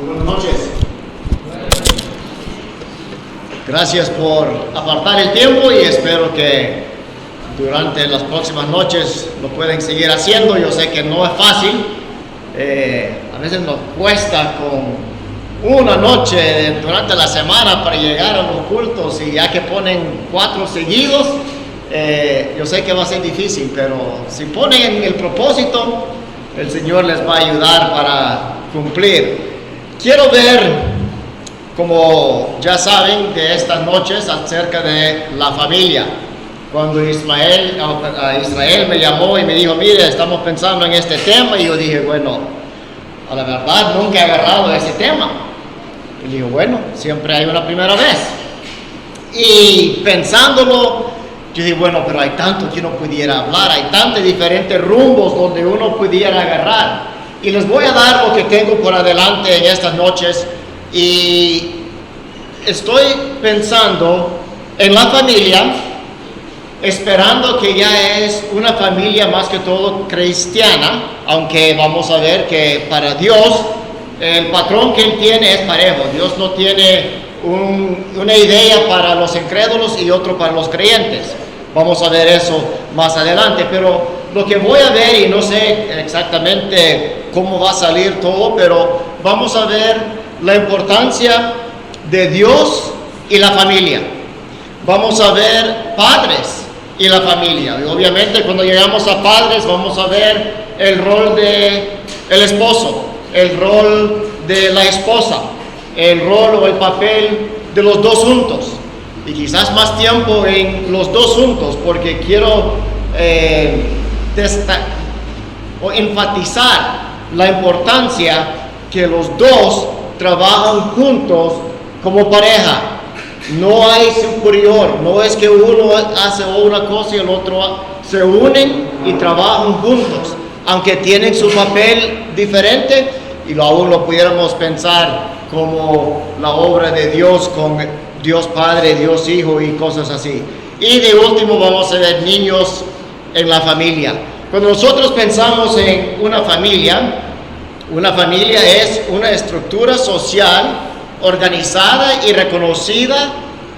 Buenas noches. Gracias por apartar el tiempo y espero que durante las próximas noches lo pueden seguir haciendo. Yo sé que no es fácil. A veces nos cuesta con una noche durante la semana para llegar a los cultos y ya que ponen 4 seguidos, yo sé que va a ser difícil, pero si ponen el propósito, el Señor les va a ayudar para cumplir. Quiero ver, como ya saben, de estas noches acerca de la familia. Cuando Israel me llamó y me dijo, mire, estamos pensando en este tema, y yo dije, bueno, a la verdad nunca he agarrado ese tema. Y digo, bueno, siempre hay una primera vez. Y pensándolo, yo dije, bueno, pero hay tanto que uno pudiera hablar, hay tantos diferentes rumbos donde uno pudiera agarrar. Y les voy a dar lo que tengo por adelante en estas noches. Y estoy pensando en la familia, esperando que ya es una familia más que todo cristiana, aunque vamos a ver que para Dios el patrón que Él tiene es parejo. Dios no tiene una idea para los incrédulos y otro para los creyentes. Vamos a ver eso más adelante, pero lo que voy a ver, y no sé exactamente cómo va a salir todo, pero vamos a ver la importancia de Dios y la familia. Vamos a ver padres y la familia. Y obviamente cuando llegamos a padres vamos a ver el rol de el esposo, el rol de la esposa, el rol o el papel de los dos juntos. Y quizás más tiempo en los dos juntos, porque quiero enfatizar la importancia que los dos trabajan juntos como pareja. No hay superior, no es que uno hace una cosa y el otro se unen y trabajan juntos, aunque tienen su papel diferente, y aún lo pudiéramos pensar como la obra de Dios con Dios Padre, Dios Hijo y cosas así. Y de último vamos a ver niños en la familia. Cuando nosotros pensamos en una familia es una estructura social organizada y reconocida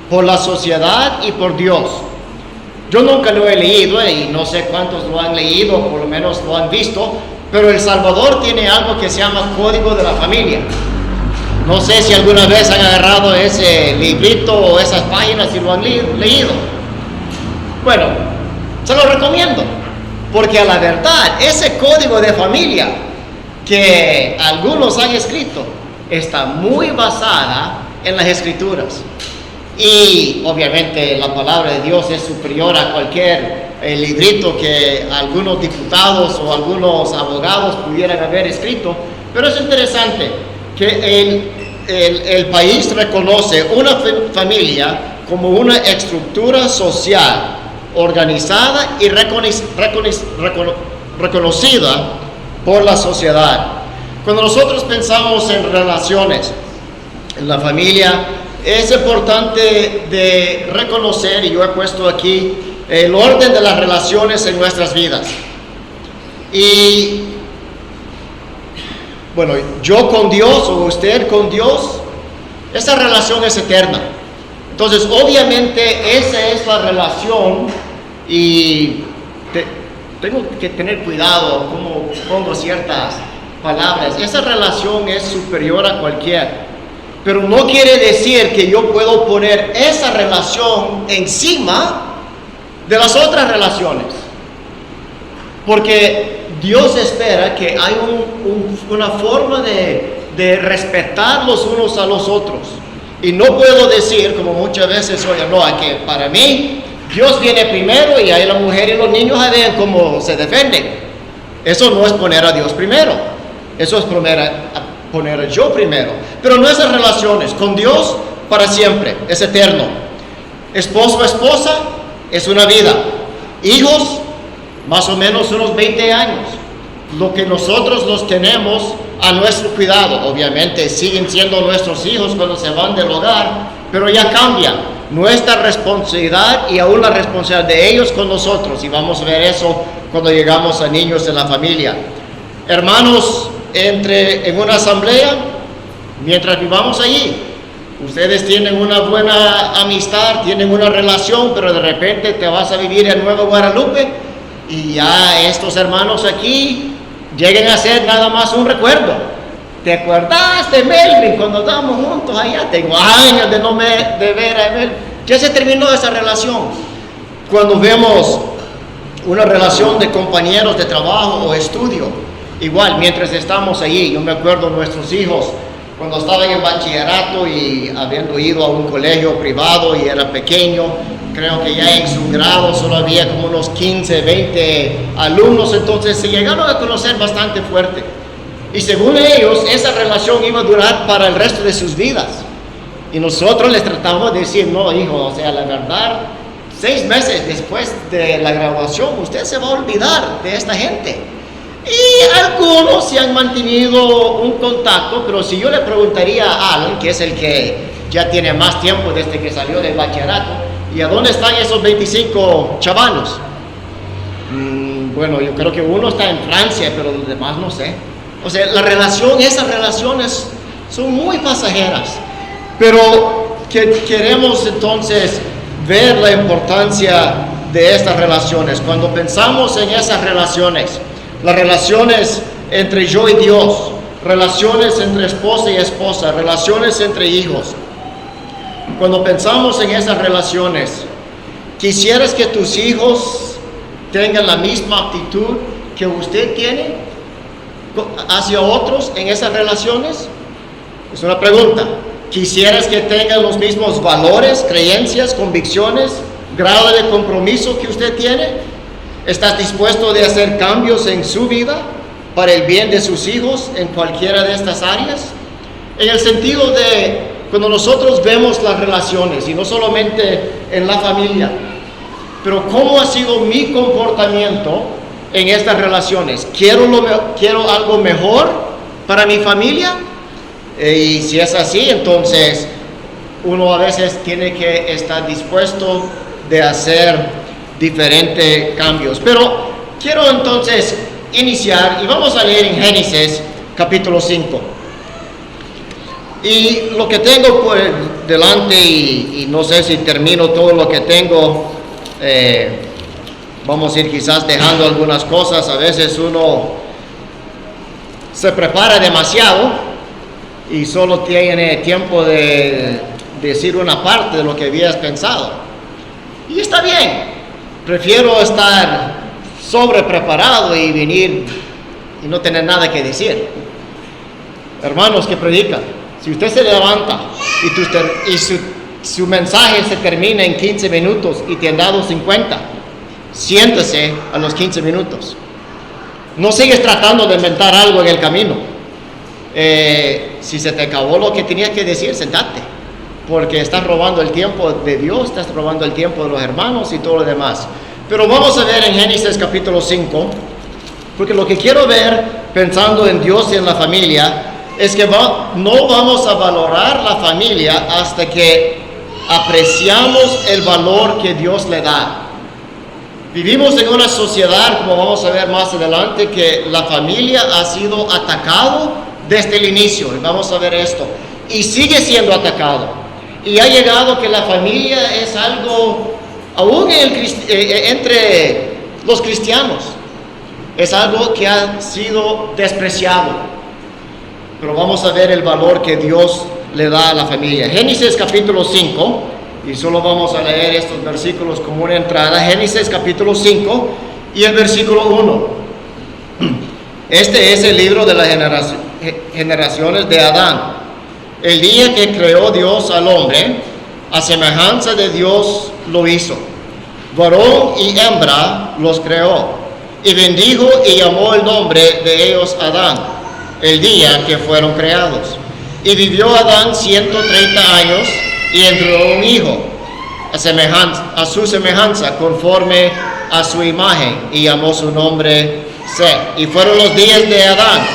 por la sociedad y por Dios. Yo nunca lo he leído y no sé cuántos lo han leído, por lo menos lo han visto, pero El Salvador tiene algo que se llama Código de la Familia. No sé si alguna vez han agarrado ese librito o esas páginas y lo han leído. Bueno, se lo recomiendo, porque a la verdad, ese código de familia que algunos han escrito está muy basada en las Escrituras. Y obviamente la palabra de Dios es superior a cualquier librito que algunos diputados o algunos abogados pudieran haber escrito. Pero es interesante que el país reconoce una familia como una estructura social organizada y reconocida por la sociedad. Cuando nosotros pensamos en relaciones en la familia, es importante de reconocer, y yo he puesto aquí el orden de las relaciones en nuestras vidas. Y bueno, yo con Dios o usted con Dios, esa relación es eterna. Entonces, obviamente, esa es la relación y tengo que tener cuidado cómo pongo ciertas palabras. Esa relación es superior a cualquier. Pero no quiere decir que yo puedo poner esa relación encima de las otras relaciones. Porque Dios espera que hay una forma de respetar los unos a los otros. Y no puedo decir, como muchas veces oye, no, que para mí Dios viene primero y ahí la mujer y los niños vean cómo se defienden. Eso no es poner a Dios primero. Eso es poner a yo primero. Pero nuestras relaciones con Dios para siempre, es eterno. Esposo, esposa, es una vida. Hijos, más o menos unos 20 años. Lo que nosotros los tenemos a nuestro cuidado. Obviamente siguen siendo nuestros hijos cuando se van del hogar, pero ya cambia nuestra responsabilidad y aún la responsabilidad de ellos con nosotros. Y vamos a ver eso cuando llegamos a niños en la familia. Hermanos, en una asamblea, Mientras vivamos allí, ustedes tienen una buena amistad, tienen una relación, pero de repente te vas a vivir en Nuevo Guadalupe y ya estos hermanos aquí lleguen a ser nada más un recuerdo. ¿Te acuerdas de Melvin cuando estábamos juntos allá? Tengo años de no de ver a Melvin. Ya se terminó esa relación. Cuando vemos una relación de compañeros de trabajo o estudio, igual mientras estamos allí, yo me acuerdo nuestros hijos cuando estaban en bachillerato y habiendo ido a un colegio privado y era pequeño, creo que ya en su grado solo había como unos 15, 20 alumnos, entonces se llegaron a conocer bastante fuerte. Y según ellos, esa relación iba a durar para el resto de sus vidas. Y nosotros les tratamos de decir, no, hijo, o sea, la verdad, 6 meses después de la graduación, usted se va a olvidar de esta gente. Y algunos se han mantenido un contacto, pero si yo le preguntaría a Alan, que es el que ya tiene más tiempo desde que salió del bachillerato, ¿y a dónde están esos 25 chavalos? Bueno, yo creo que uno está en Francia, pero los demás no sé. O sea, esas relaciones son muy pasajeras, pero queremos entonces ver la importancia de estas relaciones. Cuando pensamos en esas relaciones, las relaciones entre yo y Dios, relaciones entre esposa y esposa, relaciones entre hijos, cuando pensamos en esas relaciones, ¿quisieras que tus hijos tengan la misma actitud que usted tiene hacia otros en esas relaciones? Es una pregunta. ¿Quisieras que tengan los mismos valores, creencias, convicciones, grado de compromiso que usted tiene? ¿Estás dispuesto de hacer cambios en su vida para el bien de sus hijos en cualquiera de estas áreas? En el sentido de cuando nosotros vemos las relaciones, y no solamente en la familia, pero cómo ha sido mi comportamiento en estas relaciones. ¿Quiero algo mejor para mi familia? Y si es así, entonces uno a veces tiene que estar dispuesto de hacer diferentes cambios. Pero quiero entonces iniciar y vamos a leer en Génesis capítulo 5. Y lo que tengo por delante, y no sé si termino todo lo que tengo, vamos a ir quizás dejando algunas cosas. A veces uno se prepara demasiado y solo tiene tiempo de decir una parte de lo que habías pensado. Y está bien. Prefiero estar sobre preparado y venir y no tener nada que decir. Hermanos que predican, si usted se levanta y su mensaje se termina en 15 minutos y te han dado 50, siéntese a los 15 minutos. No sigues tratando de inventar algo en el camino. Si se te acabó lo que tenías que decir, sentate, porque estás robando el tiempo de Dios, estás robando el tiempo de los hermanos y todo lo demás. Pero vamos a ver en Génesis capítulo 5, porque lo que quiero ver pensando en Dios y en la familia es que no vamos a valorar la familia hasta que apreciamos el valor que Dios le da. Vivimos en una sociedad, como vamos a ver más adelante, que la familia ha sido atacado desde el inicio, y vamos a ver esto, y sigue siendo atacado, y ha llegado que la familia es algo, aún entre los cristianos, es algo que ha sido despreciado, pero vamos a ver el valor que Dios le da a la familia. Génesis capítulo 5, y solo vamos a leer estos versículos como una entrada. Génesis capítulo 5 y el versículo 1. Este es el libro de las generaciones de Adán. El día que creó Dios al hombre, a semejanza de Dios lo hizo. Varón y hembra los creó. Y bendijo y llamó el nombre de ellos Adán, el día que fueron creados. Y vivió Adán 130 años y engendró un hijo a su semejanza, conforme a su imagen, y llamó su nombre Set. Y fueron los días de Adán,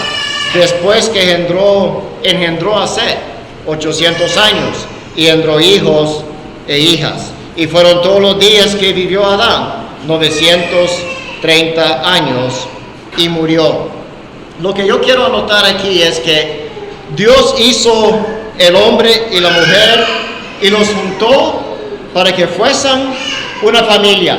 después que engendró a Set, 800 años, y engendró hijos e hijas. Y fueron todos los días que vivió Adán, 930 años, y murió. Lo que yo quiero anotar aquí es que Dios hizo el hombre y la mujer y los juntó para que fuesen una familia.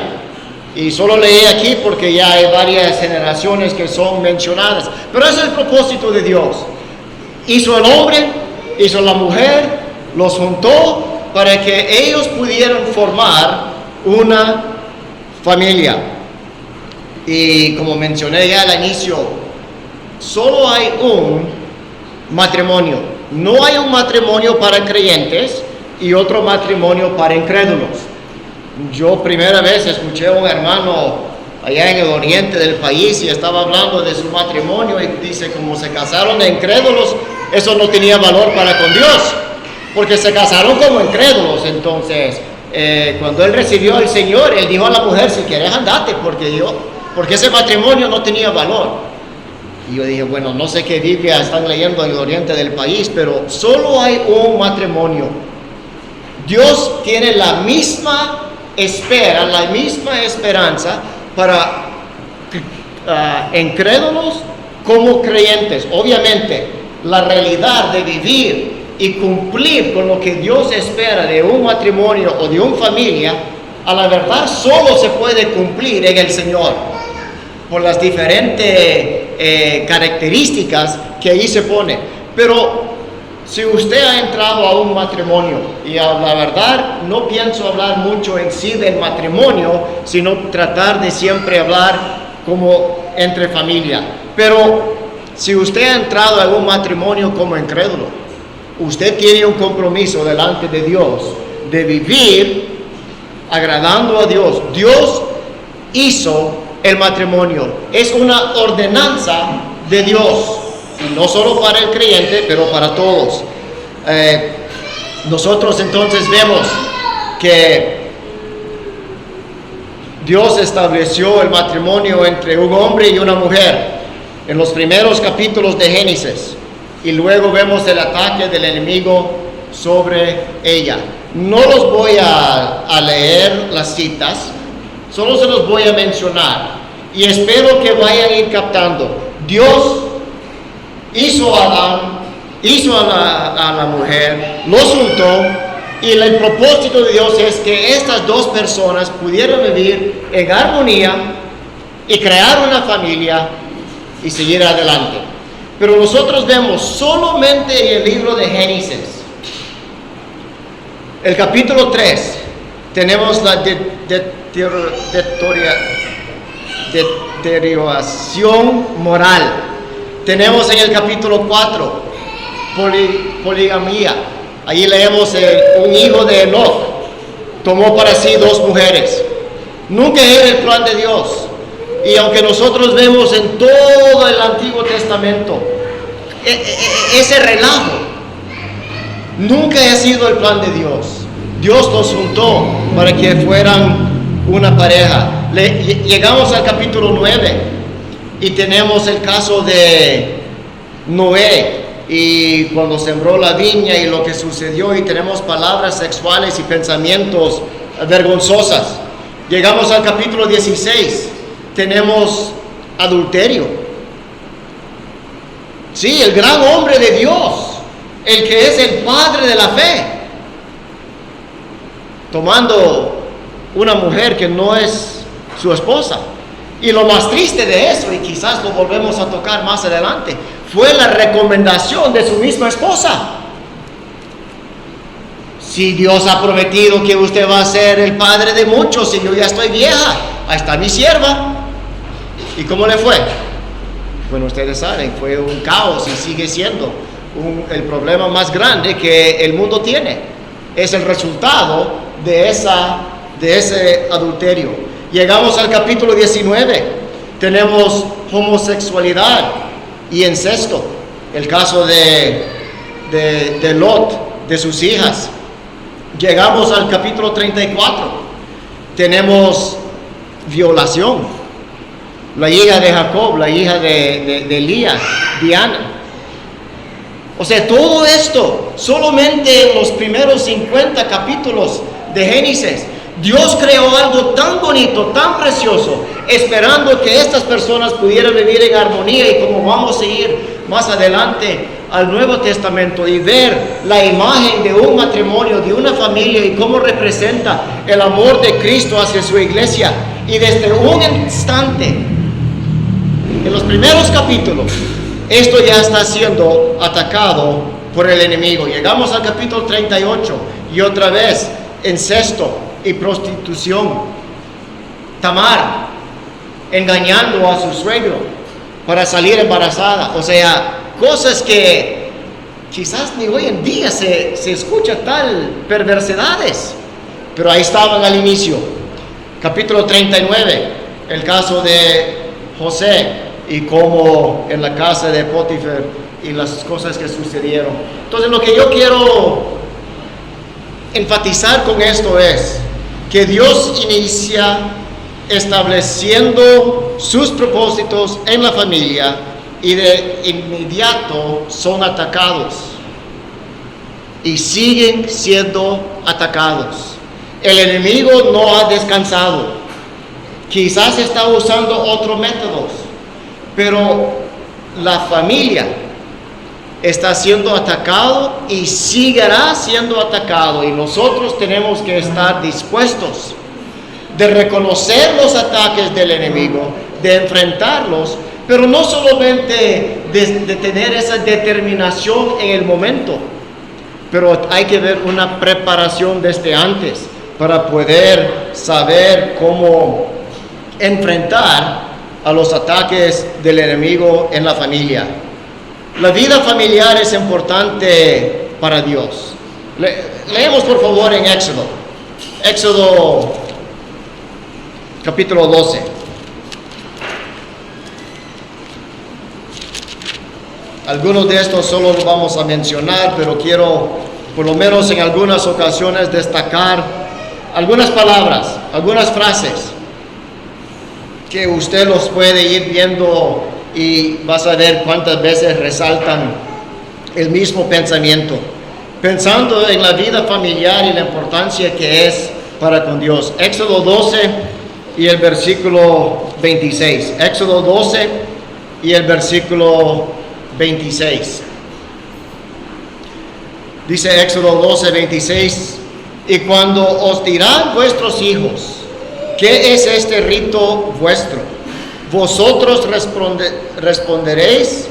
Y solo leí aquí porque ya hay varias generaciones que son mencionadas. Pero ese es el propósito de Dios. Hizo el hombre, hizo la mujer, los juntó para que ellos pudieran formar una familia. Y como mencioné ya al inicio, solo hay un matrimonio. No hay un matrimonio para creyentes y otro matrimonio para incrédulos. Yo primera vez escuché a un hermano allá en el oriente del país y estaba hablando de su matrimonio y dice, como se casaron de incrédulos, eso no tenía valor para con Dios, porque se casaron como incrédulos. Entonces, cuando él recibió al Señor, él dijo a la mujer, si quieres andate, porque ese matrimonio no tenía valor. Y yo dije, bueno, no sé qué Biblia están leyendo en el oriente del país, pero solo hay un matrimonio. Dios tiene la misma espera, la misma esperanza para incrédulos como creyentes. Obviamente, la realidad de vivir y cumplir con lo que Dios espera de un matrimonio o de una familia, a la verdad solo se puede cumplir en el Señor, por las diferentes características que ahí se pone. Pero si usted ha entrado a un matrimonio, y la verdad no pienso hablar mucho en sí del matrimonio, sino tratar de siempre hablar como entre familia. Pero si usted ha entrado a un matrimonio como incrédulo, usted tiene un compromiso delante de Dios de vivir agradando a Dios. Dios hizo el matrimonio, es una ordenanza de Dios. Y no solo para el creyente, pero para todos. Nosotros entonces vemos que Dios estableció el matrimonio entre un hombre y una mujer en los primeros capítulos de Génesis. Y luego vemos el ataque del enemigo sobre ella. No los voy a leer las citas, solo se los voy a mencionar. Y espero que vayan a ir captando. Dios hizo a Adán, hizo a la mujer, los juntó, y el propósito de Dios es que estas dos personas pudieran vivir en armonía y crear una familia y seguir adelante. Pero nosotros vemos solamente en el libro de Génesis, el capítulo 3, tenemos la deterioración moral. Tenemos en el capítulo 4 poligamia. Allí leemos un hijo de Enoch tomó para sí 2 mujeres. Nunca era el plan de Dios. Y aunque nosotros vemos en todo el Antiguo Testamento ese relajo, nunca ha sido el plan de Dios. Dios los juntó para que fueran una pareja. Llegamos al capítulo 9 y tenemos el caso de Noé y cuando sembró la viña y lo que sucedió, y tenemos palabras sexuales y pensamientos vergonzosas. Llegamos al capítulo 16, tenemos adulterio. Sí, el gran hombre de Dios, el que es el padre de la fe, tomando una mujer que no es su esposa. Y lo más triste de eso, y quizás lo volvemos a tocar más adelante, fue la recomendación de su misma esposa. Si Dios ha prometido que usted va a ser el padre de muchos y yo ya estoy vieja, ahí está mi sierva. ¿Y cómo le fue? Bueno, ustedes saben, fue un caos y sigue siendo el problema más grande que el mundo tiene. Es el resultado de ese adulterio. Llegamos al capítulo 19, tenemos homosexualidad y incesto, el caso de Lot, de sus hijas. Llegamos al capítulo 34, tenemos violación, la hija de Jacob, la hija de Lía, Diana. O sea, todo esto solamente en los primeros 50 capítulos de Génesis. Dios creó algo tan bonito, tan precioso, esperando que estas personas pudieran vivir en armonía. Y como vamos a ir más adelante al Nuevo Testamento y ver la imagen de un matrimonio, de una familia y cómo representa el amor de Cristo hacia su iglesia. Y desde un instante, en los primeros capítulos, esto ya está siendo atacado por el enemigo. Llegamos al capítulo 38 y otra vez incesto y prostitución. Tamar engañando a su suegro para salir embarazada. O sea, cosas que quizás ni hoy en día se escucha tal perversidades, pero ahí estaban al inicio. Capítulo 39, el caso de José y cómo en la casa de Potifar y las cosas que sucedieron. Entonces, lo que yo quiero enfatizar con esto es que Dios inicia estableciendo sus propósitos en la familia y de inmediato son atacados y siguen siendo atacados. El enemigo no ha descansado, quizás está usando otros métodos, pero la familia está siendo atacado y seguirá siendo atacado, y nosotros tenemos que estar dispuestos de reconocer los ataques del enemigo, de enfrentarlos, pero no solamente de tener esa determinación en el momento, pero hay que ver una preparación desde antes para poder saber cómo enfrentar a los ataques del enemigo en la familia. La vida familiar es importante para Dios. Leemos por favor en Éxodo capítulo 12. Algunos de estos solo los vamos a mencionar, pero quiero por lo menos en algunas ocasiones destacar algunas palabras, algunas frases que usted los puede ir viendo y vas a ver cuántas veces resaltan el mismo pensamiento, pensando en la vida familiar y la importancia que es para con Dios. Éxodo 12 y el versículo 26. Éxodo 12 y el versículo 26. Dice Éxodo 12, 26: y cuando os dirán vuestros hijos, ¿qué es este rito vuestro? Vosotros responderéis: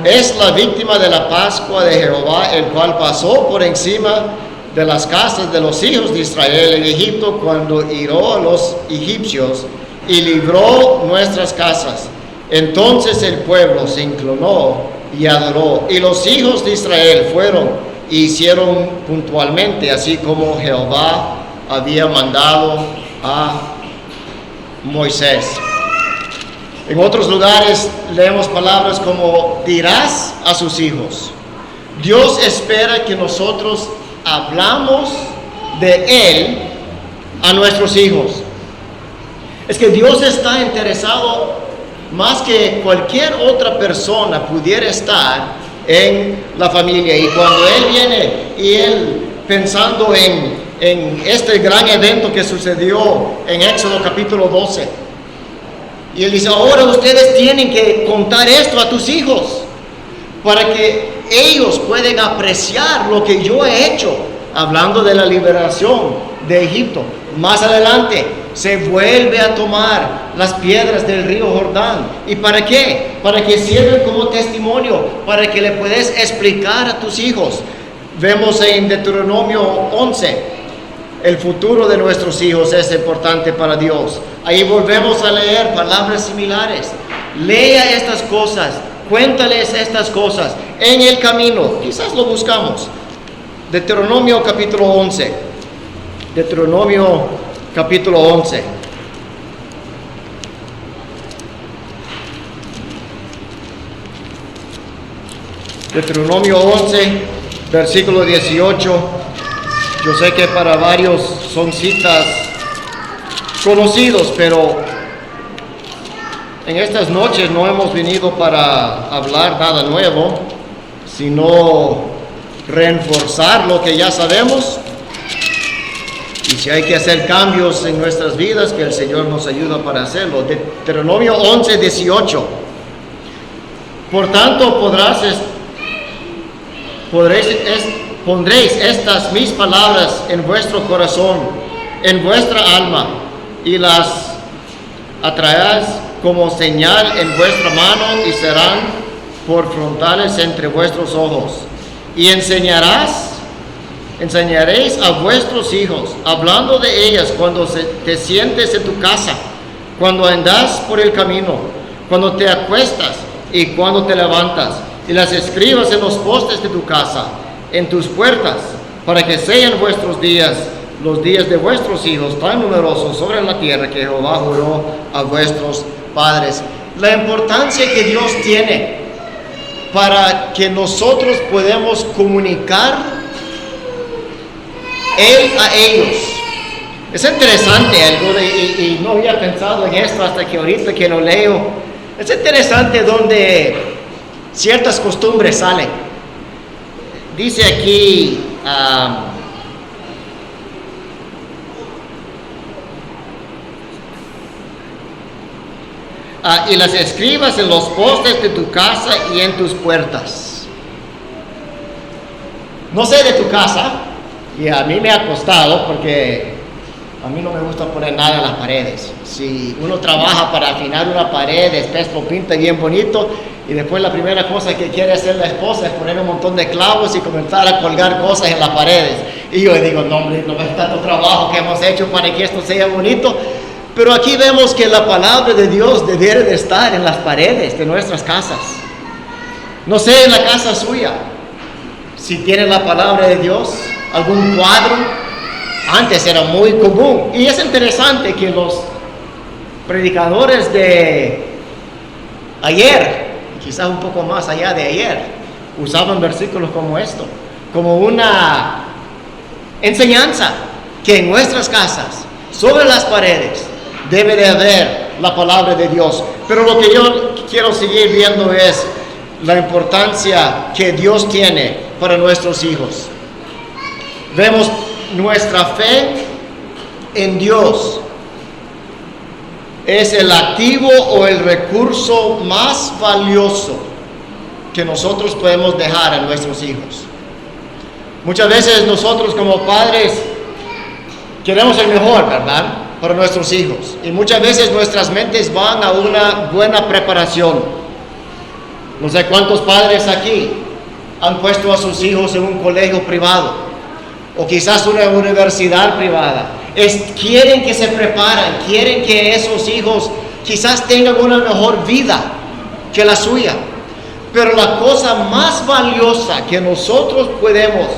es la víctima de la Pascua de Jehová, el cual pasó por encima de las casas de los hijos de Israel en Egipto, cuando hirió a los egipcios y libró nuestras casas. Entonces el pueblo se inclinó y adoró, y los hijos de Israel fueron e hicieron puntualmente así como Jehová había mandado a Moisés. En otros lugares leemos palabras como dirás a sus hijos. Dios espera que nosotros hablamos de Él a nuestros hijos. Es que Dios está interesado más que cualquier otra persona pudiera estar en la familia. Y cuando Él viene y Él pensando en este gran evento que sucedió en Éxodo capítulo 12, y Él dice: ahora ustedes tienen que contar esto a tus hijos para que ellos puedan apreciar lo que yo he hecho, hablando de la liberación de Egipto. Más adelante se vuelve a tomar las piedras del río Jordán. ¿Y para qué? Para que sirvan como testimonio, para que le puedas explicar a tus hijos. Vemos en Deuteronomio 11, el futuro de nuestros hijos es importante para Dios. Ahí volvemos a leer palabras similares. Lea estas cosas, cuéntales estas cosas en el camino. Quizás lo buscamos. Deuteronomio capítulo 11. Deuteronomio capítulo 11. Deuteronomio 11, versículo 18. Yo sé que para varios son citas conocidos, pero en estas noches no hemos venido para hablar nada nuevo, sino reforzar lo que ya sabemos. Y si hay que hacer cambios en nuestras vidas, que el Señor nos ayuda para hacerlo. Deuteronomio 11, 18. Por tanto, podrás pondréis estas mis palabras en vuestro corazón, en vuestra alma, y las atraerás como señal en vuestra mano y serán por frontales entre vuestros ojos. Y enseñaréis a vuestros hijos, hablando de ellas cuando te sientes en tu casa, cuando andas por el camino, cuando te acuestas y cuando te levantas, y las escribas en los postes de tu casa, en tus puertas, para que sean vuestros días, los días de vuestros hijos, tan numerosos sobre la tierra que Jehová juró a vuestros padres. La importancia que Dios tiene para que nosotros podamos comunicar Él a ellos. Es interesante algo, y no había pensado en esto hasta que ahorita que lo leo. Es interesante donde ciertas costumbres salen. Dice aquí, y las escribas en los postes de tu casa y en tus puertas. No sé de tu casa, y a mí me ha costado porque a mí no me gusta poner nada en las paredes. Si uno trabaja para afinar una pared, después lo pinta bien bonito, y después la primera cosa que quiere hacer la esposa es poner un montón de clavos y comenzar a colgar cosas en las paredes. Y yo digo, no hombre, no es tanto trabajo que hemos hecho para que esto sea bonito. Pero aquí vemos que la palabra de Dios debe de estar en las paredes de nuestras casas. No sé en la casa suya si tiene la palabra de Dios, algún cuadro. Antes era muy común, y es interesante que los predicadores de ayer, quizás un poco más allá de ayer, usaban versículos como esto, como una enseñanza que en nuestras casas, sobre las paredes, debe de haber la palabra de Dios. Pero lo que yo quiero seguir viendo es la importancia que Dios tiene para nuestros hijos. Vemos nuestra fe en Dios es el activo o el recurso más valioso que nosotros podemos dejar a nuestros hijos. Muchas veces nosotros como padres queremos el mejor, ¿verdad?, para nuestros hijos, y muchas veces nuestras mentes van a una buena preparación. No sé cuántos padres aquí han puesto a sus hijos en un colegio privado o quizás una universidad privada. Quieren que se preparen, quieren que esos hijos quizás tengan una mejor vida que la suya. Pero la cosa más valiosa que nosotros podemos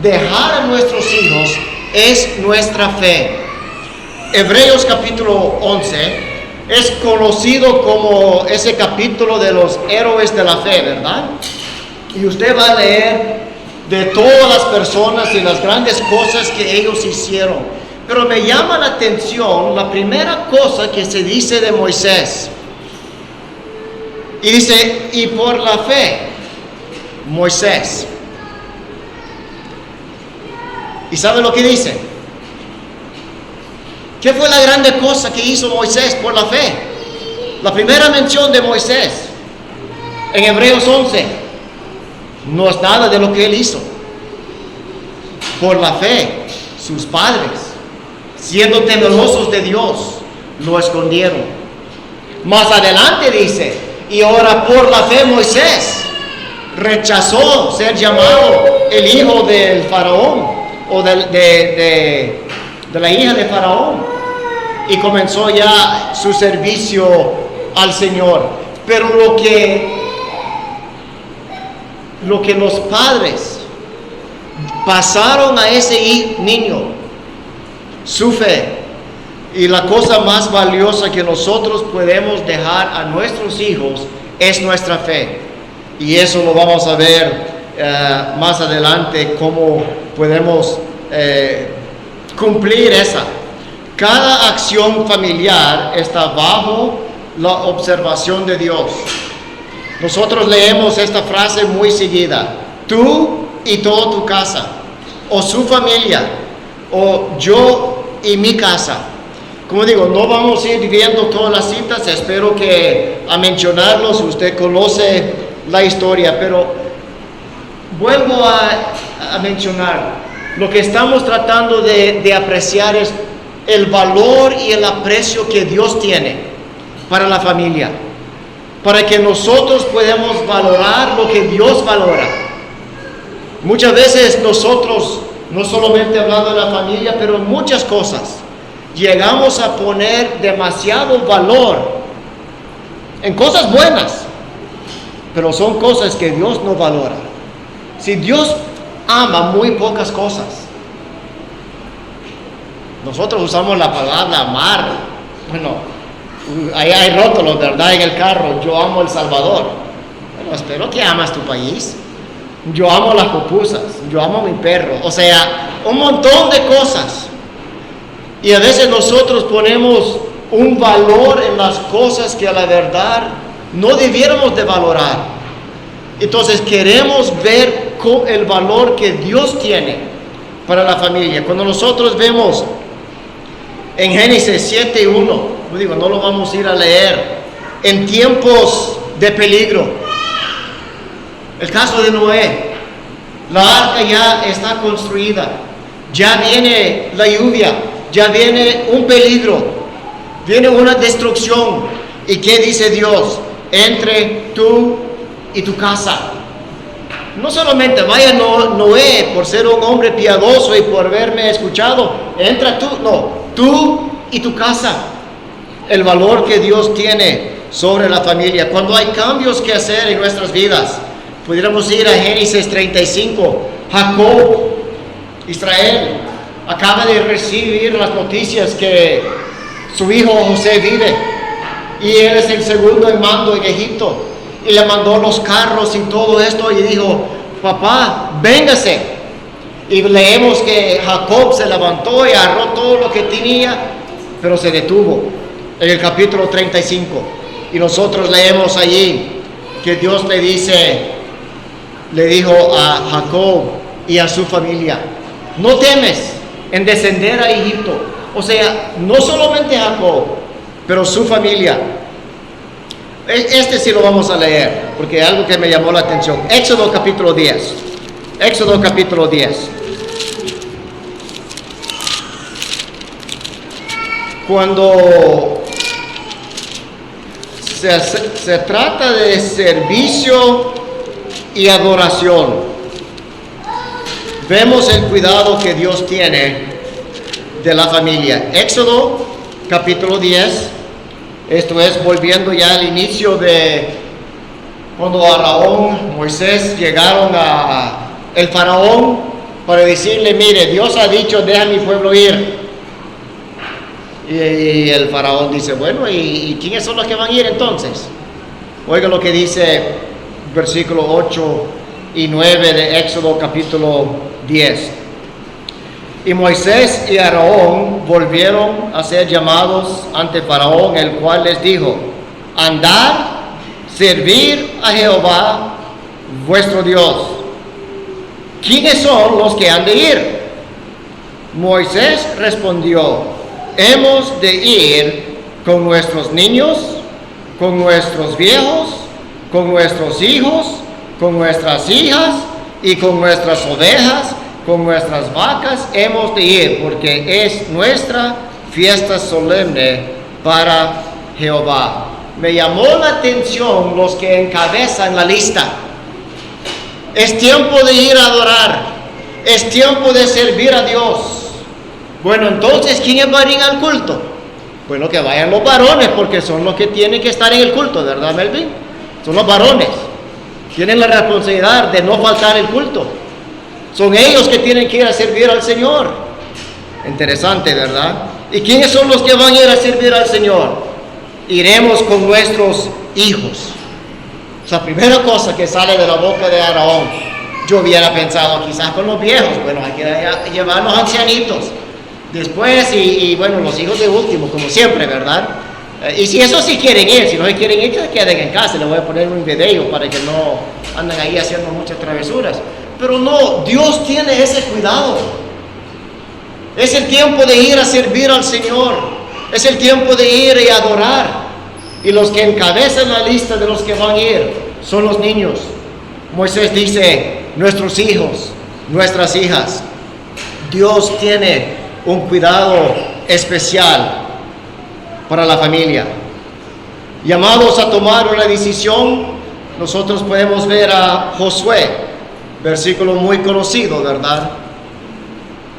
dejar a nuestros hijos es nuestra fe. Hebreos capítulo 11 es conocido como ese capítulo de los héroes de la fe, ¿verdad? Y usted va a leer de todas las personas y las grandes cosas que ellos hicieron. Pero me llama la atención la primera cosa que se dice de Moisés. Y dice, y por la fe, Moisés. ¿Y sabe lo que dice? ¿Qué fue la grande cosa que hizo Moisés por la fe? La primera mención de Moisés en Hebreos 11 no es nada de lo que él hizo. Por la fe, sus padres, siendo temerosos de Dios, lo escondieron. Más adelante dice, y ahora por la fe Moisés rechazó ser llamado el hijo del faraón o de la hija de faraón, y comenzó ya su servicio al Señor. Pero lo que los padres pasaron a ese niño, su fe, y la cosa más valiosa que nosotros podemos dejar a nuestros hijos es nuestra fe. Y eso lo vamos a ver más adelante, cómo podemos cumplir esa. Cada acción familiar está bajo la observación de Dios. Nosotros leemos esta frase muy seguida: tú y toda tu casa, o su familia, o yo y mi casa. Como digo, no vamos a ir viendo todas las citas, espero que a mencionarlos usted conoce la historia, pero vuelvo a mencionar, lo que estamos tratando de apreciar es el valor y el aprecio que Dios tiene para la familia, para que nosotros podamos valorar lo que Dios valora. Muchas veces nosotros, no solamente hablando de la familia, pero en muchas cosas, llegamos a poner demasiado valor en cosas buenas, pero son cosas que Dios no valora. Si Dios ama muy pocas cosas, nosotros usamos la palabra amar. Bueno, ahí hay rótulos, ¿verdad? En el carro, yo amo El Salvador. Bueno, espero que amas tu país. Yo amo las pupusas, yo amo a mi perro. O sea, un montón de cosas. Y a veces nosotros ponemos un valor en las cosas que a la verdad no debiéramos de valorar. Entonces queremos ver el valor que Dios tiene para la familia. Cuando nosotros vemos en Génesis 7:1, no lo vamos a ir a leer, en tiempos de peligro, el caso de Noé, la arca ya está construida, ya viene la lluvia, ya viene un peligro, viene una destrucción. ¿Y qué dice Dios? Entre tú y tu casa. No solamente vaya Noé por ser un hombre piadoso y por haberme escuchado, entra tú, no, tú y tu casa. El valor que Dios tiene sobre la familia. Cuando hay cambios que hacer en nuestras vidas, pudiéramos ir a Génesis 35. Jacob, Israel, acaba de recibir las noticias que su hijo José vive y él es el segundo en mando en Egipto, y le mandó los carros y todo esto y dijo: papá, véngase. Y leemos que Jacob se levantó y agarró todo lo que tenía, pero se detuvo en el capítulo 35. Y nosotros leemos allí que Dios le dijo a Jacob y a su familia: no temes en descender a Egipto. O sea, no solamente Jacob, pero su familia. Este sí lo vamos a leer, porque algo que me llamó la atención. Éxodo capítulo 10. Éxodo capítulo 10. Cuando se trata de servicio y adoración, vemos el cuidado que Dios tiene de la familia. Éxodo capítulo 10. Esto es volviendo ya al inicio de cuando Aarón, Moisés llegaron a el faraón para decirle: mire, Dios ha dicho, deja a mi pueblo ir. Y el faraón dice: bueno, ¿y quiénes son los que van a ir entonces? Oiga lo que dice versículo 8 y 9 de Éxodo capítulo 10. Y Moisés y Aarón volvieron a ser llamados ante Faraón, el cual les dijo: andad, servir a Jehová vuestro Dios. ¿Quiénes son los que han de ir? Moisés respondió: hemos de ir con nuestros niños, con nuestros viejos, con nuestros hijos, con nuestras hijas y con nuestras ovejas, con nuestras vacas hemos de ir, porque es nuestra fiesta solemne para Jehová. Me llamó la atención los que encabezan la lista. Es tiempo de ir a adorar, es tiempo de servir a Dios. Bueno, entonces, ¿quiénes van a ir al culto? Bueno, que vayan los varones, porque son los que tienen que estar en el culto, ¿verdad, Melvin? Son los varones. Tienen la responsabilidad de no faltar el culto. Son ellos que tienen que ir a servir al Señor. Interesante, ¿verdad? ¿Y quiénes son los que van a ir a servir al Señor? Iremos con nuestros hijos. O sea, primera cosa que sale de la boca de Aarón. Yo hubiera pensado quizás con los viejos. Bueno, hay que llevar a los ancianitos. Después, bueno, los hijos de último, como siempre, ¿verdad? Y si eso sí quieren ir, si no quieren ir, que se queden en casa. Les voy a poner un video para que no anden ahí haciendo muchas travesuras. Pero no, Dios tiene ese cuidado. Es el tiempo de ir a servir al Señor. Es el tiempo de ir y adorar. Y los que encabezan la lista de los que van a ir son los niños. Moisés dice: nuestros hijos, nuestras hijas. Dios tiene un cuidado especial para la familia. Llamados a tomar una decisión, nosotros podemos ver a Josué, versículo muy conocido, ¿verdad?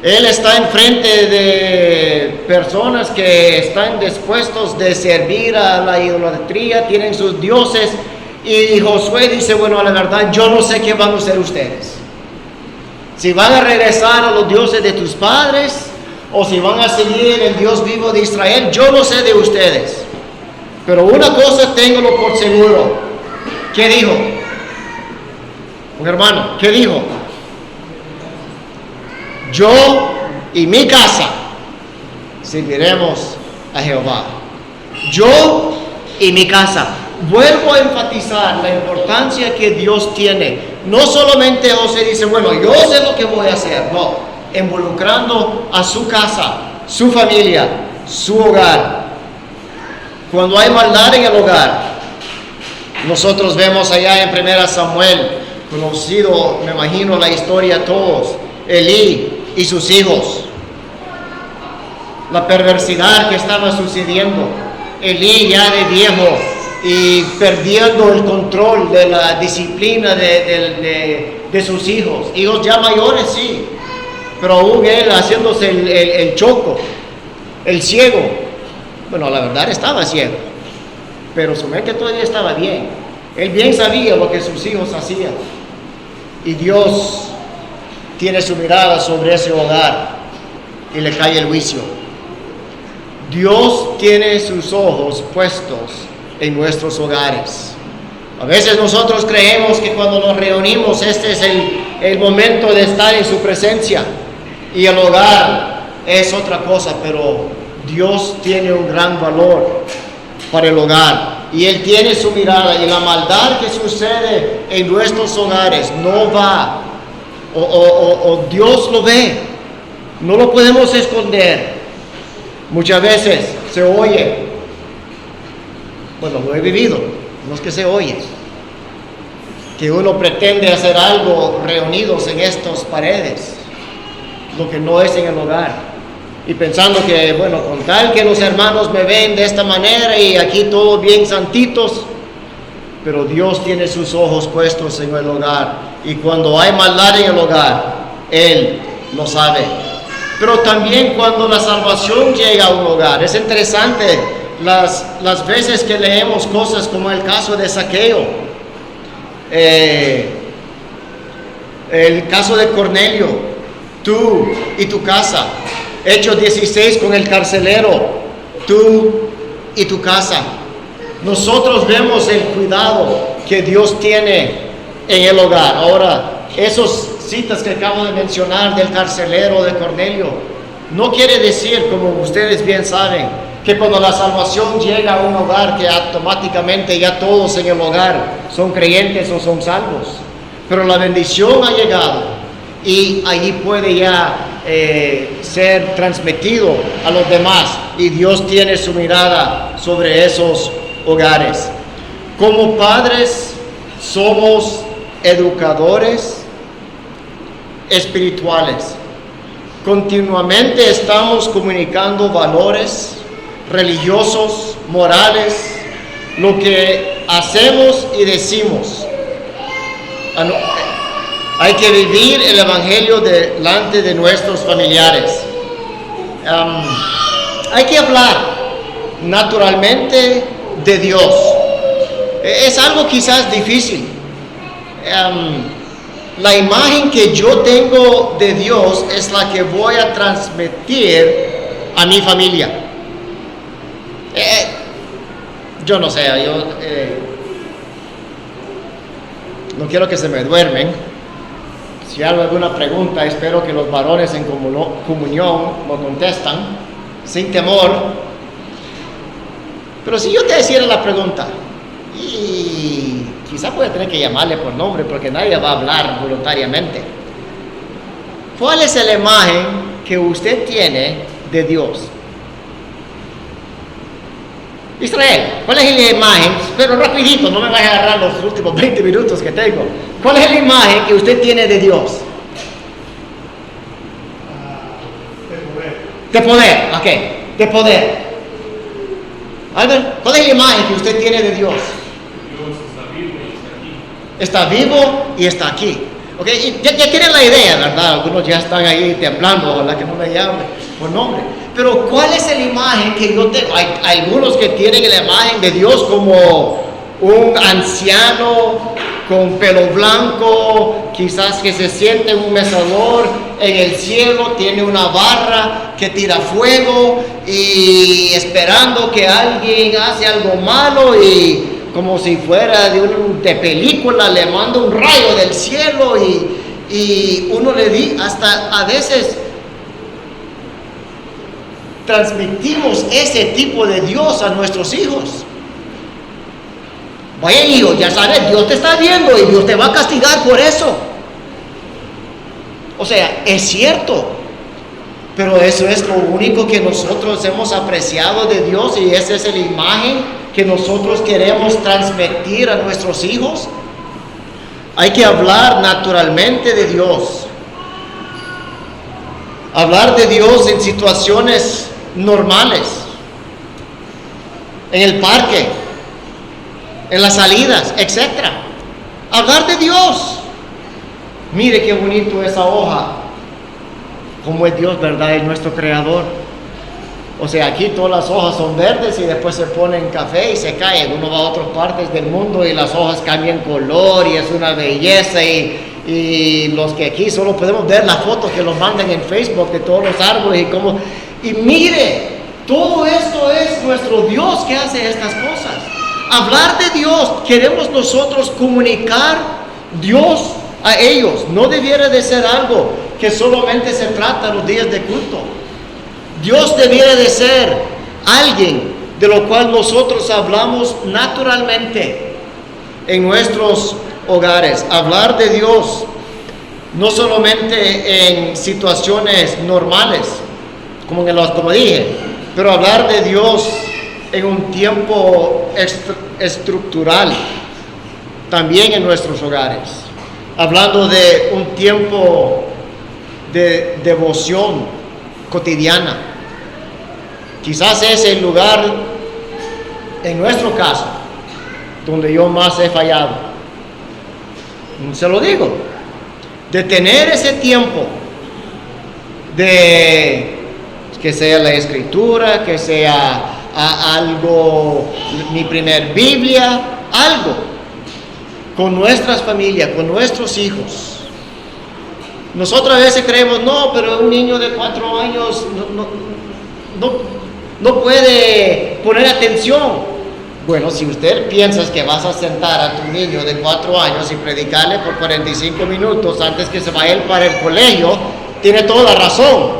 Él está enfrente de personas que están dispuestos de servir a la idolatría, tienen sus dioses, y Josué dice, bueno, la verdad, yo no sé qué van a hacer ustedes. Si van a regresar a los dioses de tus padres, o si van a seguir el Dios vivo de Israel, yo no sé de ustedes. Pero una cosa ténganlo por seguro. ¿Qué dijo? Un hermano, ¿qué dijo? Yo y mi casa serviremos a Jehová. Yo y mi casa. Vuelvo a enfatizar la importancia que Dios tiene. No solamente José dice, bueno, yo sé lo que voy a hacer. No, involucrando a su casa, su familia, su hogar. Cuando hay maldad en el hogar, nosotros vemos allá en 1 Samuel, conocido, me imagino la historia todos, Elí y sus hijos, la perversidad que estaba sucediendo, Elí ya de viejo y perdiendo el control de la disciplina de sus hijos ya mayores, sí, pero aún él haciéndose el choco, el ciego. Bueno, la verdad estaba ciego, pero su mente todavía estaba bien. Él bien sabía lo que sus hijos hacían. Y Dios tiene su mirada sobre ese hogar y le cae el juicio. Dios tiene sus ojos puestos en nuestros hogares. A veces nosotros creemos que cuando nos reunimos este es el momento de estar en su presencia y el hogar es otra cosa, pero Dios tiene un gran valor para el hogar y Él tiene su mirada, y la maldad que sucede en nuestros hogares no va, o Dios lo ve, no lo podemos esconder. Muchas veces se oye, bueno, lo he vivido, no es que se oye, que uno pretende hacer algo reunidos en estas paredes, lo que no es en el hogar. Y pensando que, bueno, con tal que los hermanos me ven de esta manera y aquí todos bien santitos, pero Dios tiene sus ojos puestos en el hogar. Y cuando hay maldad en el hogar, Él lo sabe. Pero también cuando la salvación llega a un hogar, es interesante las veces que leemos cosas como el caso de Zaqueo, el caso de Cornelio, tú y tu casa. Hechos 16 con el carcelero, tú y tu casa. Nosotros vemos el cuidado que Dios tiene en el hogar. Ahora, esas citas que acabo de mencionar del carcelero de Cornelio, no quiere decir, como ustedes bien saben, que cuando la salvación llega a un hogar, que automáticamente ya todos en el hogar son creyentes o son salvos. Pero la bendición ha llegado y allí puede ya ser transmitido a los demás, y Dios tiene su mirada sobre esos hogares. Como padres somos educadores espirituales. Continuamente estamos comunicando valores religiosos, morales, lo que hacemos y decimos. Hay que vivir el evangelio delante de nuestros familiares. Hay que hablar naturalmente de Dios. Es algo quizás difícil. La imagen que yo tengo de Dios es la que voy a transmitir a mi familia. Yo no sé, no quiero que se me duermen. Si hay alguna pregunta, espero que los varones en comunión lo contestan sin temor. Pero si yo te hiciera la pregunta, y quizá puede tener que llamarle por nombre porque nadie va a hablar voluntariamente, ¿cuál es la imagen que usted tiene de Dios? Israel, ¿cuál es la imagen? Pero rapidito, no me vaya a agarrar los últimos 20 minutos que tengo. ¿Cuál es la imagen que usted tiene de Dios? De poder, ok, de poder. Albert, ¿cuál es la imagen que usted tiene de Dios? Dios está vivo y está aquí. Está vivo y está aquí. Ok, y ya tienen la idea, ¿verdad? Algunos ya están ahí temblando, ojalá que no me llamen por nombre. Pero ¿cuál es la imagen que yo tengo? Hay algunos que tienen la imagen de Dios como un anciano con pelo blanco, quizás que se siente en un mecedor en el cielo, tiene una barra que tira fuego y esperando que alguien hace algo malo y como si fuera de película le manda un rayo del cielo y uno le di hasta a veces transmitimos ese tipo de Dios a nuestros hijos. Vaya hijo, ya sabes, Dios te está viendo y Dios te va a castigar por eso. O sea, es cierto, pero eso es lo único que nosotros hemos apreciado de Dios y esa es la imagen que nosotros queremos transmitir a nuestros hijos. Hay que hablar naturalmente de Dios. Hablar de Dios en situaciones normales, en el parque, en las salidas, etc. Hablar de Dios. Mire qué bonito esa hoja. Como es Dios, ¿verdad? Es nuestro creador. O sea, aquí todas las hojas son verdes y después se ponen café y se caen. Uno va a otras partes del mundo y las hojas cambian color y es una belleza. Y los que aquí solo podemos ver las fotos que los mandan en Facebook de todos los árboles y mire, todo esto es nuestro Dios que hace estas cosas. Hablar de Dios, queremos nosotros comunicar Dios a ellos. No debiera de ser algo que solamente se trata los días de culto. Dios debiera de ser alguien de lo cual nosotros hablamos naturalmente en nuestros hogares. Hablar de Dios no solamente en situaciones normales, como dije, pero hablar de Dios en un tiempo estructural, también en nuestros hogares. Hablando de un tiempo de devoción cotidiana. Quizás es el lugar, en nuestro caso, donde yo más he fallado. Se lo digo, de tener ese tiempo, de que sea la escritura, que sea algo, mi primer Biblia, algo, con nuestras familias, con nuestros hijos. Nosotros a veces creemos, no, pero un niño de 4 años no puede poner atención. Bueno, si usted piensa que vas a sentar a tu niño de 4 años y predicarle por 45 minutos antes que se vaya él para el colegio, tiene toda la razón.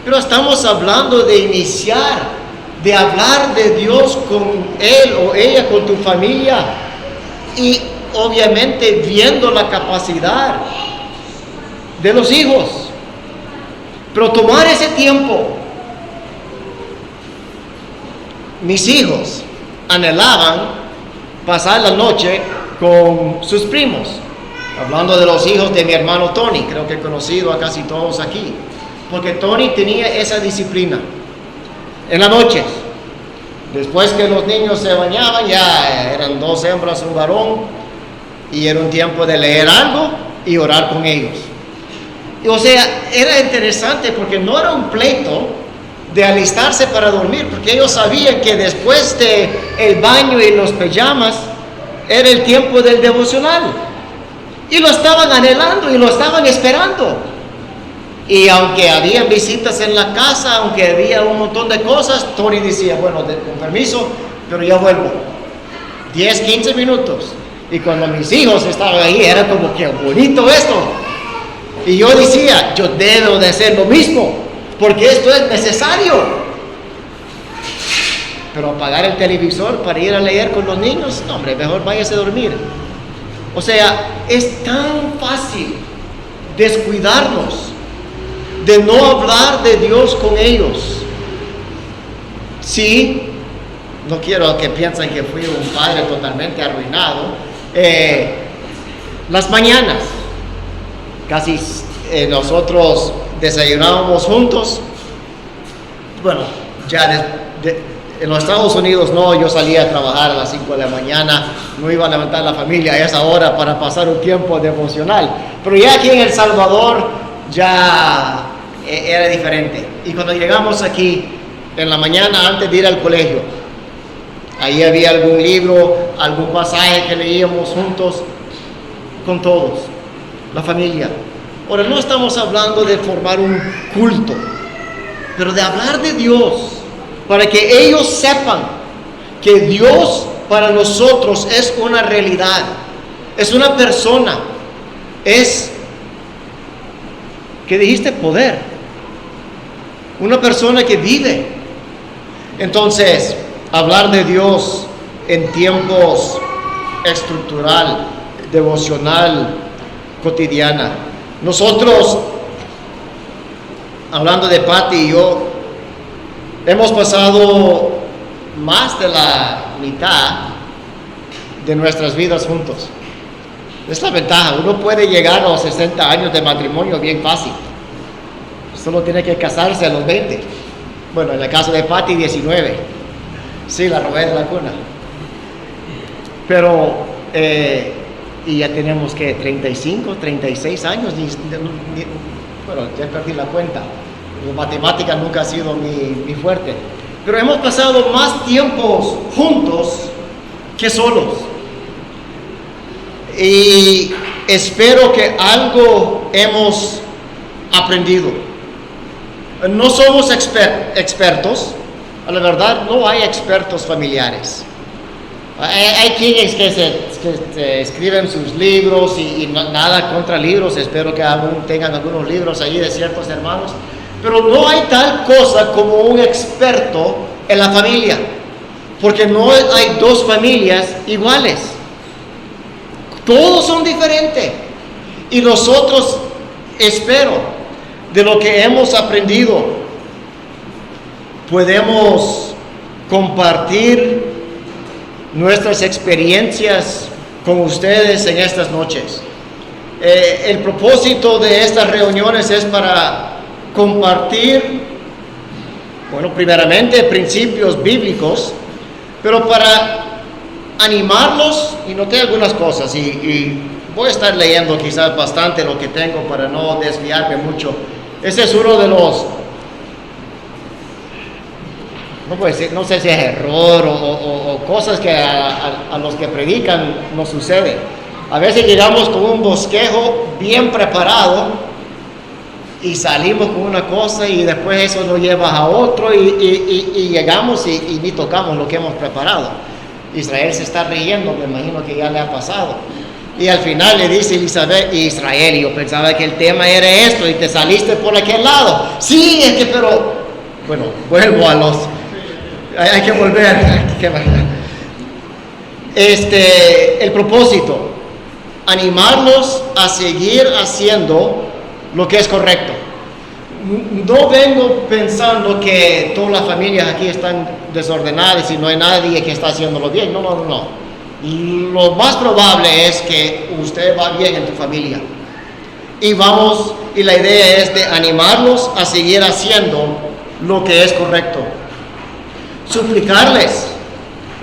Pero estamos hablando de iniciar, de hablar de Dios con él o ella, con tu familia, y obviamente viendo la capacidad de los hijos. Pero tomar ese tiempo. Mis hijos anhelaban pasar la noche con sus primos. Hablando de los hijos de mi hermano Tony, creo que he conocido a casi todos aquí. Porque Tony tenía esa disciplina. En la noche, después que los niños se bañaban, ya eran 2 hembras, un varón, y era un tiempo de leer algo y orar con ellos. Y, o sea, era interesante porque no era un pleito de alistarse para dormir, porque ellos sabían que después de el baño y los pijamas era el tiempo del devocional, y lo estaban anhelando y lo estaban esperando. Y aunque había visitas en la casa, aunque había un montón de cosas, Tony decía, bueno, con permiso, pero ya vuelvo 10, 15 minutos. Y cuando mis hijos estaban ahí, era como que bonito esto. Y yo decía, yo debo de hacer lo mismo, porque esto es necesario. Pero apagar el televisor para ir a leer con los niños, no, hombre, mejor váyase a dormir. O sea, es tan fácil descuidarnos de no hablar de Dios con ellos. Sí, no quiero que piensen que fui un padre totalmente arruinado. Las mañanas, casi nosotros desayunábamos juntos. Bueno, ya en los Estados Unidos no, yo salía a trabajar a las 5 de la mañana, no iba a levantar la familia a esa hora para pasar un tiempo devocional. Pero ya aquí en El Salvador ya era diferente. Y cuando llegamos aquí en la mañana antes de ir al colegio, ahí había algún libro, algún pasaje que leíamos juntos con todos, la familia. Ahora, no estamos hablando de formar un culto, pero de hablar de Dios, para que ellos sepan que Dios para nosotros es una realidad, es una persona, es, ¿qué dijiste? Poder, una persona que vive. Entonces, hablar de Dios en tiempos estructural, devocional, cotidiana. Nosotros, hablando de Patty y yo, hemos pasado más de la mitad de nuestras vidas juntos. Es la ventaja, uno puede llegar a los 60 años de matrimonio bien fácil. Solo tiene que casarse a los 20. Bueno, en el caso de Patty, 19. Sí, la robé de la cuna. Pero, y ya tenemos que 35, 36 años, bueno, ya perdí la cuenta. La matemática nunca ha sido mi fuerte. Pero hemos pasado más tiempos juntos que solos. Y espero que algo hemos aprendido. No somos expertos. A la verdad, no hay expertos familiares. Hay quienes que se escriben sus libros y nada contra libros. Espero que aún tengan algunos libros allí de ciertos hermanos. Pero no hay tal cosa como un experto en la familia, porque no hay dos familias iguales. Todos son diferentes. Y nosotros, espero, de lo que hemos aprendido, podemos compartir nuestras experiencias con ustedes en estas noches. El propósito de estas reuniones es para compartir, bueno, primeramente principios bíblicos, pero para animarlos, y noté algunas cosas, y voy a estar leyendo quizás bastante lo que tengo para no desviarme mucho. Ese es uno de los, no sé si es error o cosas que a los que predican nos sucede. A veces llegamos con un bosquejo bien preparado y salimos con una cosa y después eso lo llevas a otro y llegamos y ni tocamos lo que hemos preparado. Israel se está riendo, me imagino que ya le ha pasado. Y al final le dice Elizabeth, Israel, yo pensaba que el tema era esto y te saliste por aquel lado. Sí, es que, pero, bueno, vuelvo a los, hay que volver. El propósito, animarlos a seguir haciendo lo que es correcto. No vengo pensando que todas las familias aquí están desordenadas y no hay nadie que está haciéndolo bien. No. Lo más probable es que usted va bien en tu familia. Y la idea es de animarlos a seguir haciendo lo que es correcto. Suplicarles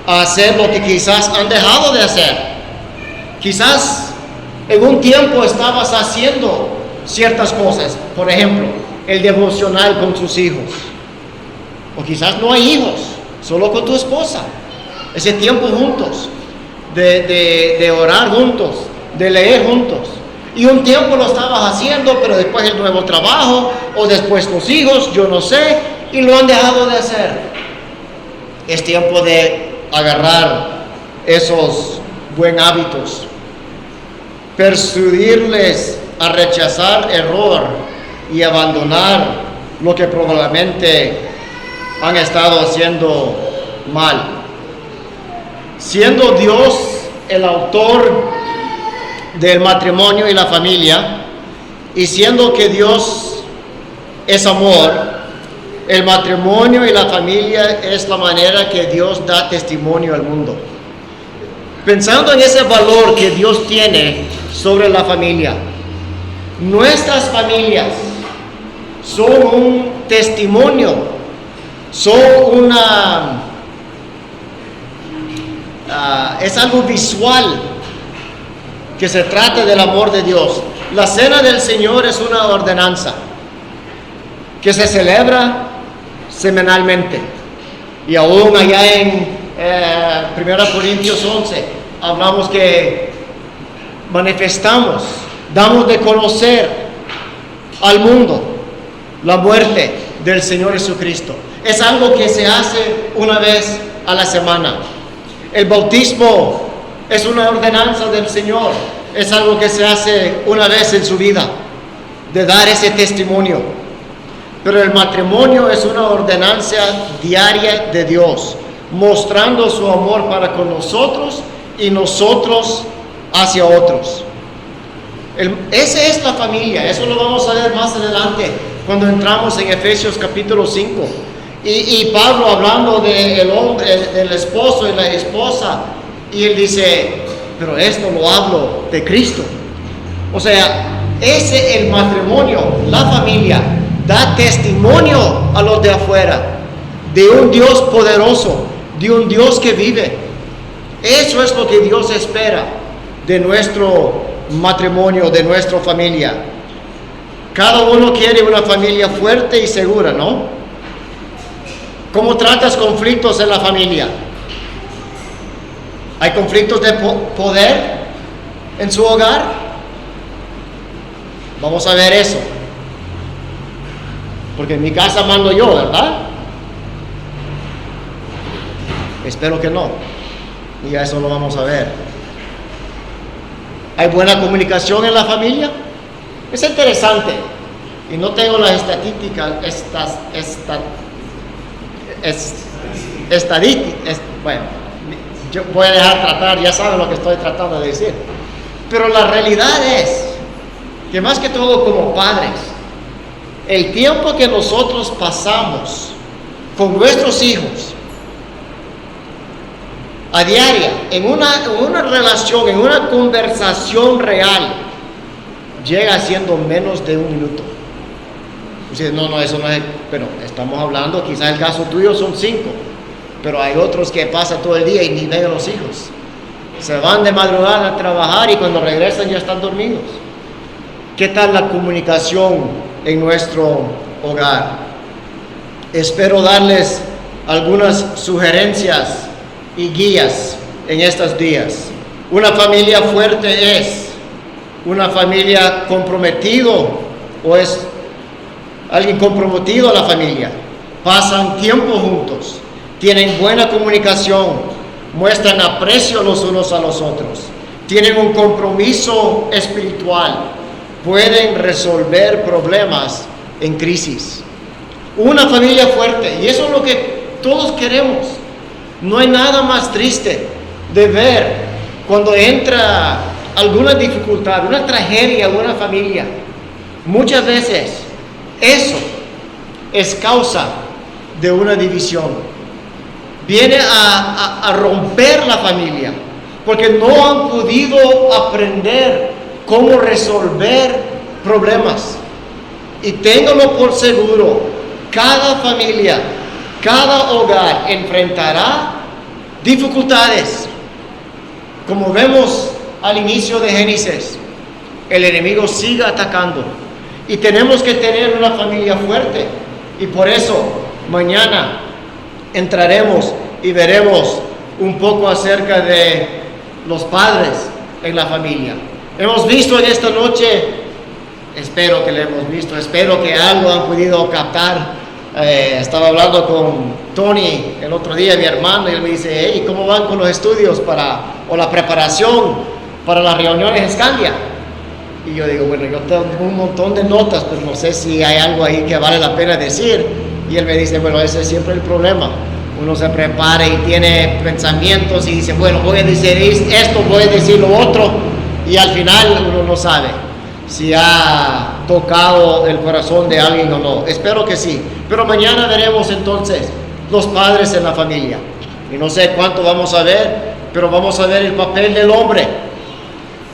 a hacer lo que quizás han dejado de hacer. Quizás en un tiempo estabas haciendo ciertas cosas, por ejemplo, el devocional con sus hijos, o quizás no hay hijos, solo con tu esposa, ese tiempo juntos, de orar juntos, de leer juntos, y un tiempo lo estabas haciendo, pero después el nuevo trabajo, o después tus hijos, yo no sé, y lo han dejado de hacer. Es tiempo de agarrar esos buenos hábitos, persuadirles a rechazar error y abandonar lo que probablemente han estado haciendo mal. Siendo Dios el autor del matrimonio y la familia, y siendo que Dios es amor, El matrimonio y la familia es la manera que Dios da testimonio al mundo. Pensando en ese valor que Dios tiene sobre la familia, nuestras familias son un testimonio, son es algo visual que se trata del amor de Dios. La cena del Señor es una ordenanza que se celebra semanalmente. Y aún allá en 1 Corintios 11 hablamos que manifestamos, damos de conocer al mundo la muerte del Señor Jesucristo. Es algo que se hace una vez a la semana. El bautismo es una ordenanza del Señor. Es algo que se hace una vez en su vida, de dar ese testimonio. Pero el matrimonio es una ordenanza diaria de Dios, mostrando su amor para con nosotros y nosotros hacia otros. Esa es la familia. Eso lo vamos a ver más adelante cuando entramos en Efesios capítulo 5. Y Pablo hablando del hombre, del esposo y la esposa, y él dice, pero esto lo hablo de Cristo. O sea, el matrimonio, la familia, da testimonio a los de afuera de un Dios poderoso, de un Dios que vive. Eso es lo que Dios espera de nuestro matrimonio, de nuestra familia. Cada uno quiere una familia fuerte y segura, ¿no? ¿Cómo tratas conflictos en la familia? ¿Hay conflictos de poder en su hogar? Vamos a ver eso. Porque en mi casa mando yo, ¿verdad? Espero que no. Y a eso lo vamos a ver. ¿Hay buena comunicación en la familia? Es interesante. Y no tengo las estadísticas, bueno, yo voy a dejar tratar, ya saben lo que estoy tratando de decir. Pero la realidad es que más que todo como padres, el tiempo que nosotros pasamos con nuestros hijos a diaria, en una relación, en una conversación real, llega siendo menos de 1 minuto. Usted, no, eso no es, pero estamos hablando, quizás el caso tuyo son 5, pero hay otros que pasan todo el día y ni ven a los hijos. Se van de madrugada a trabajar y cuando regresan ya están dormidos. ¿Qué tal la comunicación en nuestro hogar? Espero darles algunas sugerencias y guías en estos días. Una familia fuerte es una familia comprometido o es alguien comprometido a la familia. Pasan tiempo juntos, tienen buena comunicación, muestran aprecio los unos a los otros, tienen un compromiso espiritual, pueden resolver problemas en crisis. Una familia fuerte, y eso es lo que todos queremos. No hay nada más triste de ver cuando entra alguna dificultad, una tragedia en una familia. Muchas veces eso es causa de una división. Viene a romper la familia porque no han podido aprender cómo resolver problemas. Y ténganlo por seguro, cada familia, cada hogar enfrentará dificultades. Como vemos al inicio de Génesis, el enemigo sigue atacando. Y tenemos que tener una familia fuerte. Y por eso mañana entraremos y veremos un poco acerca de los padres en la familia. Hemos visto en esta noche, espero que lo hemos visto, espero que algo han podido captar. Estaba hablando con Tony el otro día, mi hermano, y él me dice, hey, ¿cómo van con los estudios o la preparación para las reuniones en Scandia? Y yo digo, bueno, yo tengo un montón de notas, pero no sé si hay algo ahí que vale la pena decir. Y él me dice, bueno, ese es siempre el problema. Uno se prepara y tiene pensamientos y dice, bueno, voy a decir esto, voy a decir lo otro, y al final uno no sabe si ha tocado el corazón de alguien o no. Espero que sí. Pero mañana veremos entonces los padres en la familia. Y no sé cuánto vamos a ver, pero vamos a ver el papel del hombre.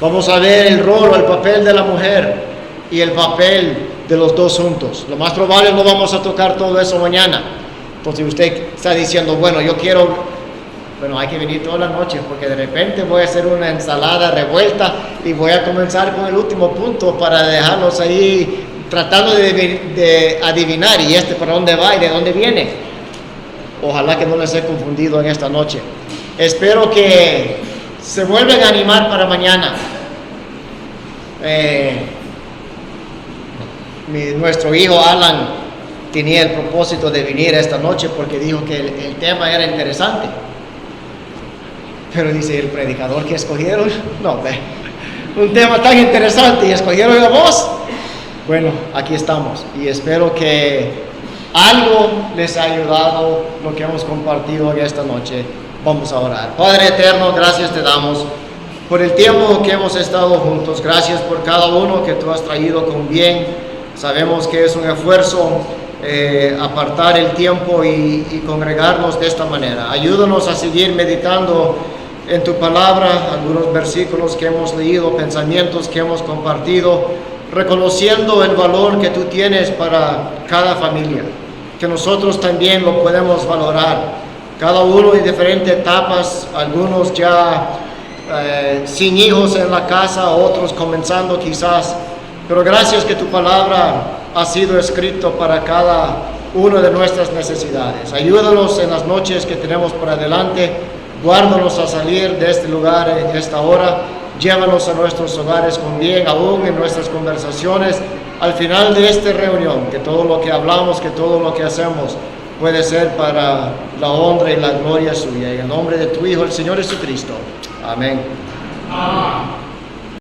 Vamos a ver el rol o el papel de la mujer y el papel de los dos juntos. Lo más probable no vamos a tocar todo eso mañana. Entonces usted está diciendo, bueno, yo quiero, bueno, hay que venir toda la noche porque de repente voy a hacer una ensalada revuelta y voy a comenzar con el último punto para dejarlos ahí tratando de adivinar y para dónde va y de dónde viene. Ojalá que no les he confundido en esta noche. Espero que se vuelvan a animar para mañana. Nuestro hijo Alan tenía el propósito de venir esta noche porque dijo que el tema era interesante. Pero dice, el predicador que escogieron, no, un tema tan interesante y escogieron a vos. Bueno, aquí estamos y espero que algo les ha ayudado lo que hemos compartido en esta noche. Vamos a orar. Padre eterno, gracias te damos por el tiempo que hemos estado juntos. Gracias por cada uno que tú has traído con bien. Sabemos que es un esfuerzo apartar el tiempo y congregarnos de esta manera. Ayúdanos a seguir meditando en tu palabra, algunos versículos que hemos leído, pensamientos que hemos compartido, reconociendo el valor que tú tienes para cada familia, que nosotros también lo podemos valorar. Cada uno en diferentes etapas, algunos ya sin hijos en la casa, otros comenzando quizás. Pero gracias que tu palabra ha sido escrito para cada una de nuestras necesidades. Ayúdanos en las noches que tenemos por adelante. Guárdanos a salir de este lugar en esta hora. Llévanos a nuestros hogares con bien, aún en nuestras conversaciones. Al final de esta reunión, que todo lo que hablamos, que todo lo que hacemos puede ser para la honra y la gloria suya. En el nombre de tu Hijo, el Señor Jesucristo. Amén.